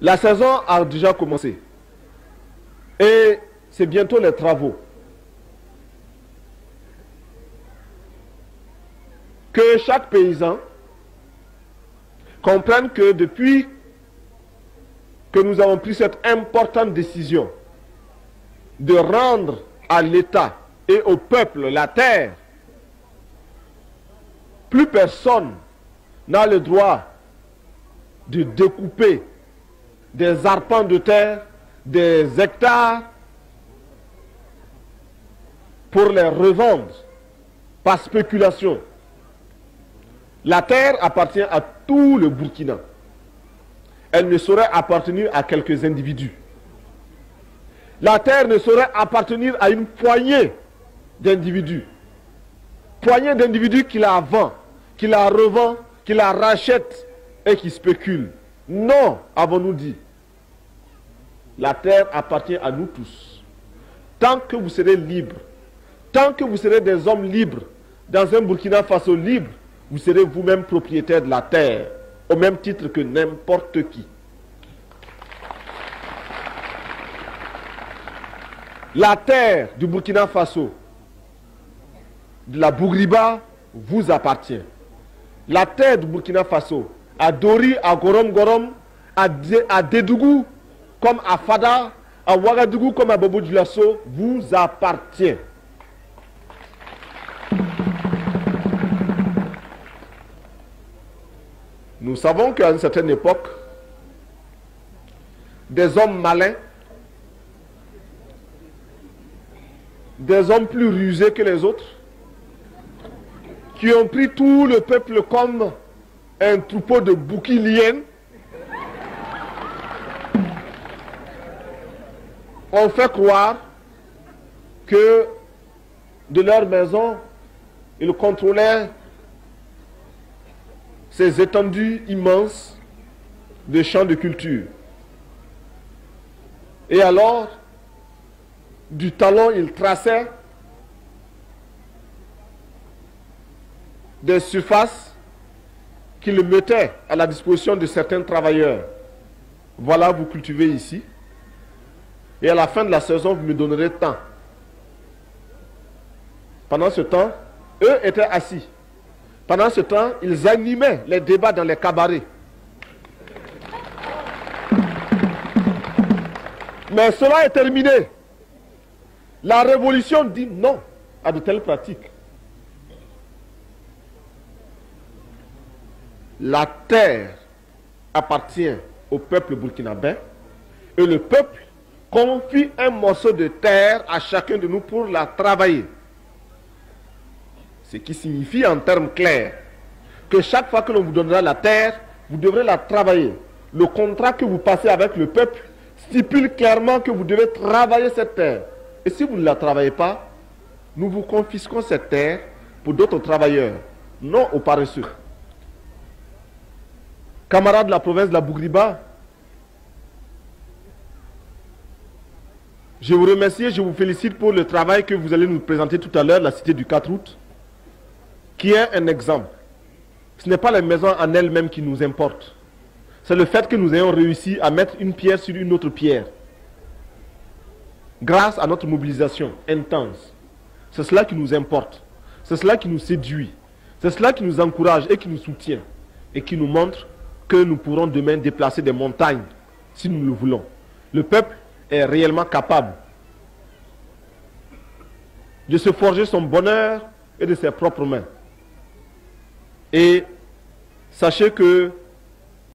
La saison a déjà commencé. Et c'est bientôt les travaux. Que chaque paysan comprenne que depuis que nous avons pris cette importante décision de rendre à l'État et au peuple la terre, plus personne n'a le droit de découper des arpents de terre, des hectares, pour les revendre par spéculation. La terre appartient à tout le Burkina. Elle ne saurait appartenir à quelques individus. La terre ne saurait appartenir à une poignée d'individus. Poignée d'individus qui la vendent, qui la revendent, qui la rachètent et qui spéculent. Non, avons-nous dit. La terre appartient à nous tous. Tant que vous serez libres, tant que vous serez des hommes libres, dans un Burkina Faso libre, vous serez vous-même propriétaire de la terre, au même titre que n'importe qui. La terre du Burkina Faso, de la Bougriba, vous appartient. La terre du Burkina Faso, à Dori, à Gorom Gorom, à Dédougou, comme à Fada, à Ouagadougou, comme à Bobo Dioulasso, vous appartient. Nous savons qu'à une certaine époque, des hommes malins, des hommes plus rusés que les autres, qui ont pris tout le peuple comme un troupeau de bouquiliennes, ont fait croire que de leur maison, ils contrôlaient ces étendues immenses de champs de culture. Et alors, du talon, ils traçaient des surfaces qu'ils mettaient à la disposition de certains travailleurs. Voilà, vous cultivez ici. Et à la fin de la saison, vous me donnerez tant. Pendant ce temps, eux étaient assis. Pendant ce temps, ils animaient les débats dans les cabarets. Mais cela est terminé. La révolution dit non à de telles pratiques. La terre appartient au peuple burkinabé et le peuple confie un morceau de terre à chacun de nous pour la travailler. Ce qui signifie en termes clairs que chaque fois que l'on vous donnera la terre, vous devrez la travailler. Le contrat que vous passez avec le peuple stipule clairement que vous devez travailler cette terre. Et si vous ne la travaillez pas, nous vous confisquons cette terre pour d'autres travailleurs, non aux paresseux. Camarades de la province de la Bougriba, je vous remercie et je vous félicite pour le travail que vous allez nous présenter tout à l'heure, la cité du 4 août, qui est un exemple. Ce n'est pas les maisons en elles-mêmes qui nous importent. C'est le fait que nous ayons réussi à mettre une pierre sur une autre pierre. Grâce à notre mobilisation intense. C'est cela qui nous importe. C'est cela qui nous séduit. C'est cela qui nous encourage et qui nous soutient. Et qui nous montre que nous pourrons demain déplacer des montagnes si nous le voulons. Le peuple est réellement capable de se forger son bonheur et de ses propres mains. Et sachez que